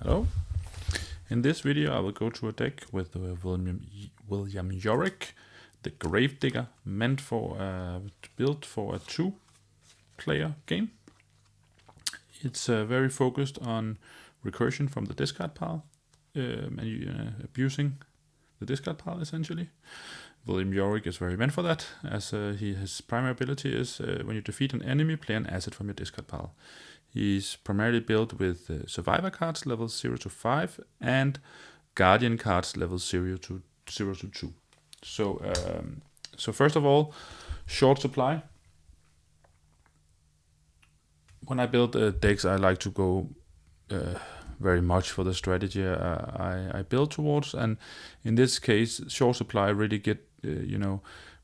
Hello. In this video I will go through a deck with William Yorick, the Gravedigger, meant for built for a 2-player game. It's very focused on recursion from the discard pile and abusing the discard pile essentially. William Yorick is very meant for that, as his primary ability is when you defeat an enemy, play an asset from your discard pile. He's primarily built with Survivor cards level 0 to 5 and Guardian cards level 0 to 2. So first of all, short supply. When I build decks, I like to go very much for the strategy I build towards, and in this case, short supply really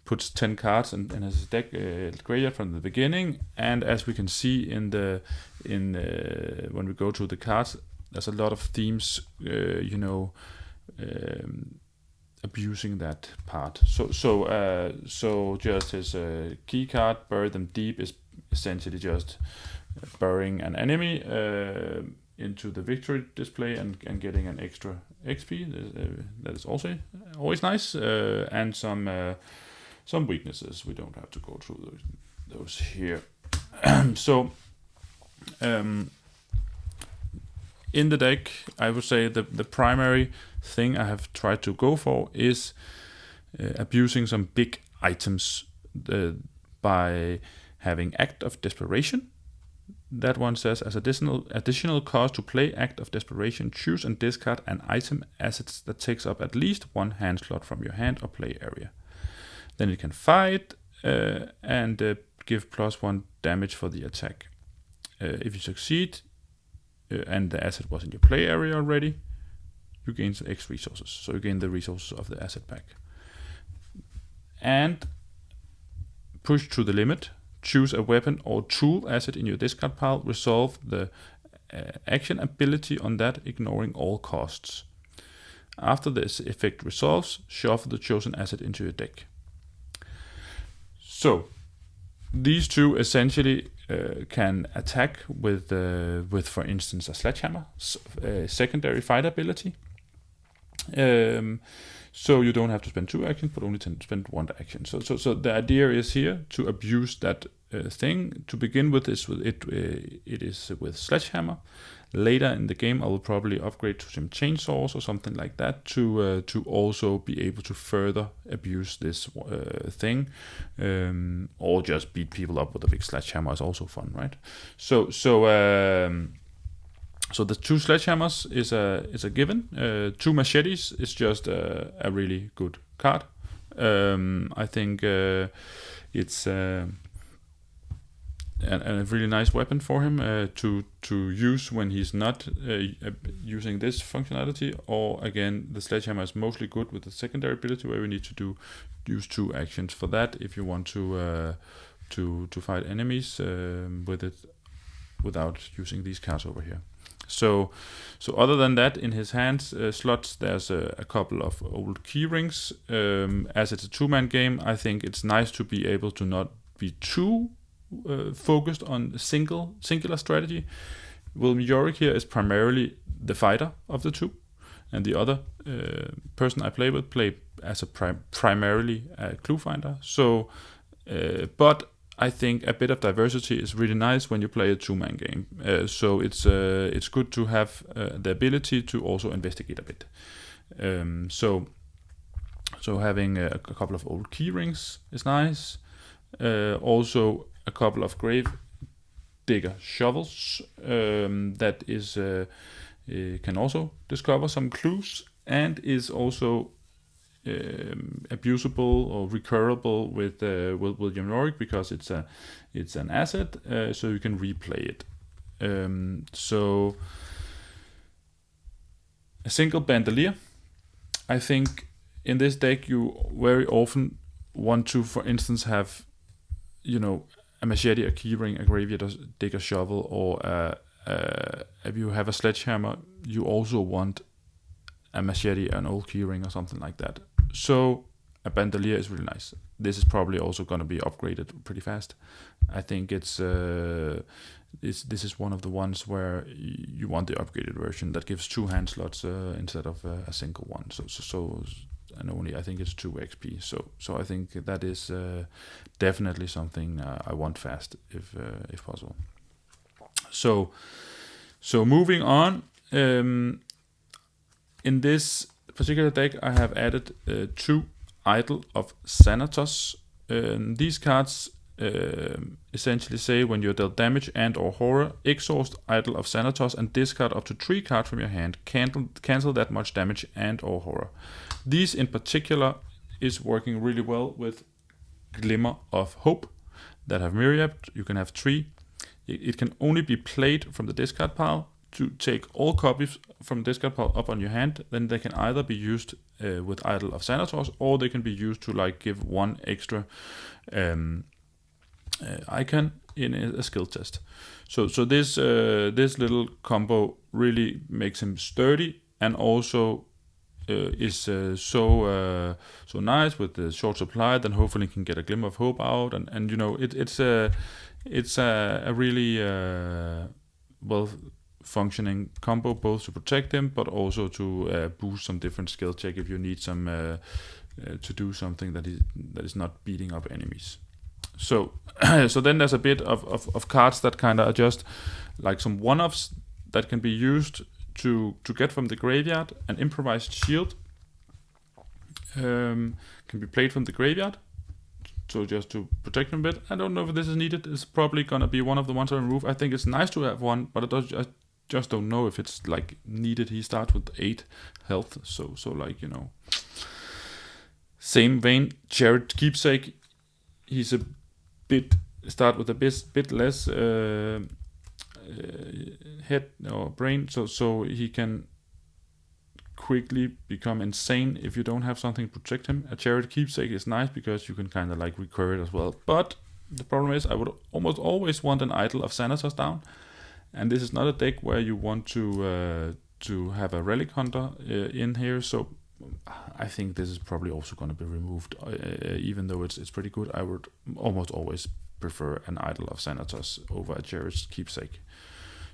puts 10 cards and has a deck graveyard from the beginning. And as we can see when we go through the cards, there's a lot of themes, abusing that part. So just his key card, Bury Them Deep, is essentially just burying an enemy into the victory display and getting an extra XP. That is also always nice, and some weaknesses. We don't have to go through those here. In the deck, I would say the primary thing I have tried to go for is abusing some big items by having Act of Desperation. That one says, as additional cost to play Act of Desperation, choose and discard an item assets that takes up at least one hand slot from your hand or play area. Then you can fight and give +1 damage for the attack. If you succeed and the asset was in your play area already, you gain X resources. So you gain the resources of the asset back. And push to the limit. Choose a weapon or tool asset in your discard pile. Resolve the action ability on that, ignoring all costs. After this effect resolves, shuffle the chosen asset into your deck. So these two essentially can attack with for instance, a sledgehammer, secondary fight ability. So you don't have to spend 2 actions, but only spend 1 action. So the idea is here to abuse that thing. To begin with, it is with sledgehammer. Later in the game, I will probably upgrade to some chainsaws or something like that to also be able to further abuse this thing, or just beat people up with a big sledgehammer is also fun, right? So the 2 sledgehammers is a given. 2 machetes is just a really good card. I think it's a really nice weapon for him to use when he's not using this functionality. Or again, the sledgehammer is mostly good with the secondary ability, where we need to use 2 actions for that if you want to fight enemies with it without using these cards over here. So other than that, in his hands slots, there's a couple of old key rings. As it's a 2-man game, I think it's nice to be able to not be too focused on singular strategy. William Yorick here is primarily the fighter of the 2, and the other person I play with as a primarily a clue finder. So, but I think a bit of diversity is really nice when you play a 2-man game. So it's good to have the ability to also investigate a bit. So having a couple of old key rings is nice. Also a couple of Gravedigger shovels that is can also discover some clues, and is also abusable or recurable with William Yorick, because it's an asset, so you can replay it. So a single bandolier. I think in this deck you very often want to, for instance, have a machete, a keyring, a Gravedigger shovel, or if you have a sledgehammer, you also want a machete, an old keyring, or something like that. So a bandolier is really nice. this is probably also going to be upgraded pretty fast. I think this is one of the ones where you want the upgraded version that gives 2 hand slots instead of a single one. So and only I think it's 2 XP. So I think that is definitely something I want fast if possible. So moving on, in this particular deck I have added 2 Idol of Thanatos. These cards essentially say when you're dealt damage and or horror, exhaust Idol of Thanatos and discard up to 3 cards from your hand. Cancel that much damage and or horror. These in particular is working really well with Glimmer of Hope that have Myriad. You can have 3. It can only be played from the discard pile to take all copies from the discard pile up on your hand. Then they can either be used with Idol of Thanatos, or they can be used to like give 1 extra icon in a skill test. So this little combo really makes him sturdy, and also is so nice with the short supply. Then hopefully he can get a Glimmer of Hope out, and you know it's a really well functioning combo, both to protect him but also to boost some different skill check if you need some to do something that is not beating up enemies. So then there's a bit of cards that kind of are just like some one-offs that can be used to get from the graveyard. An Improvised Shield can be played from the graveyard, so just to protect him a bit. I don't know if this is needed. It's probably gonna be one of the ones I remove. I think it's nice to have one, but I just don't know if it's like needed. He starts with 8 health, so like, you know. Same vein, Jared Keepsake. He's a bit start with a bit less head or brain, so he can quickly become insane if you don't have something to protect him. A Jared Keepsake is nice because you can kind of like recur it as well. But the problem is I would almost always want an Idol of Thanatos down, and this is not a deck where you want to have a Relic Hunter in here. So I think this is probably also going to be removed, even though it's pretty good. I would almost always prefer an Idol of Thanatos over a Jared's Keepsake.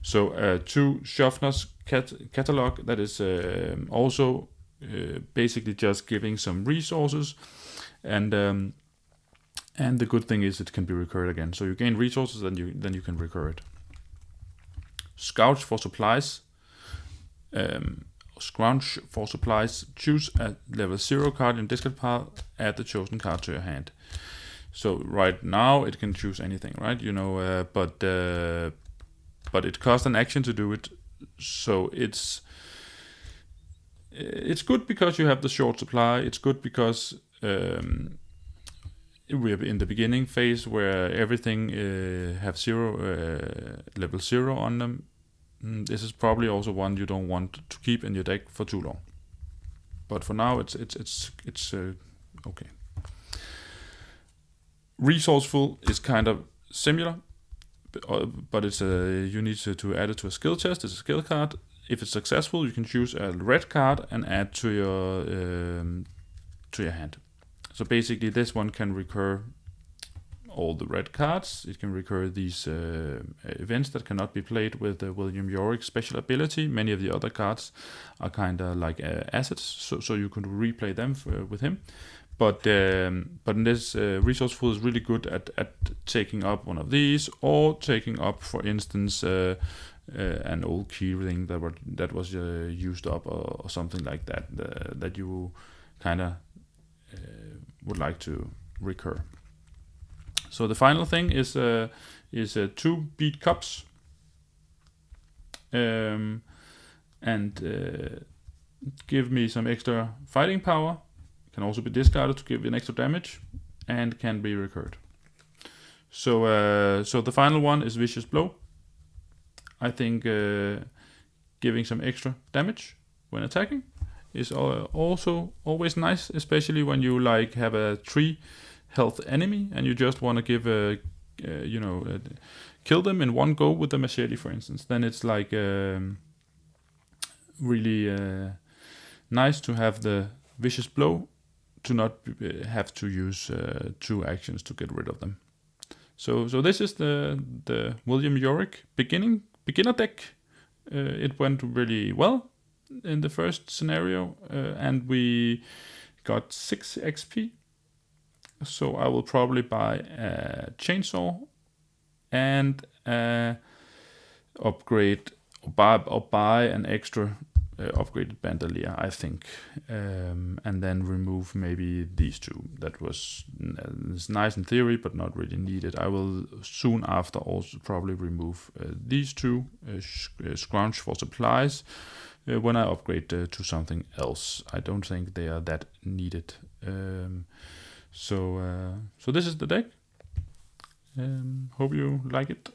So 2 Shuffner's catalog, that is also basically just giving some resources, and the good thing is it can be recurred again. So you gain resources, then you can recur it. Scouch for supplies. Scrounge for supplies. Choose a level 0 card in discard pile. Add the chosen card to your hand. So right now it can choose anything, right? You know, but it costs an action to do it. So it's good because you have the short supply. It's good because we're in the beginning phase where everything have level 0 on them. This is probably also one you don't want to keep in your deck for too long. But for now, it's okay. Resourceful is kind of similar, but it's you need to add it to a skill chest. It's a skill card. If it's successful, you can choose a red card and add to your hand. So basically, this one can recur all the red cards. It can recur these events that cannot be played with the William Yorick special ability. Many of the other cards are kind of like assets, so you can replay them with him. But in this, Resourceful is really good at taking up one of these, or taking up, for instance, an old key ring that was used up, or something like that, that you kind of would like to recur. So the final thing is 2 Beat Cups, and give me some extra fighting power. Can also be discarded to give an extra damage, and can be recurred. So the final one is Vicious Blow. I think giving some extra damage when attacking is also always nice, especially when you like have a 3 health enemy and you just want to give kill them in one go with the machete, for instance. Then it's like really nice to have the Vicious Blow have to use 2 actions to get rid of them. So this is the William Yorick beginner deck. It went really well in the first scenario, and we got 6 XP. So I will probably buy a chainsaw and upgrade or buy an extra upgraded bandolier, I think, and then remove maybe these 2. That was it's nice in theory, but not really needed. I will soon after also probably remove these 2, scrounge for supplies, when I upgrade to something else. I don't think they are that needed. So this is the deck. Hope you like it.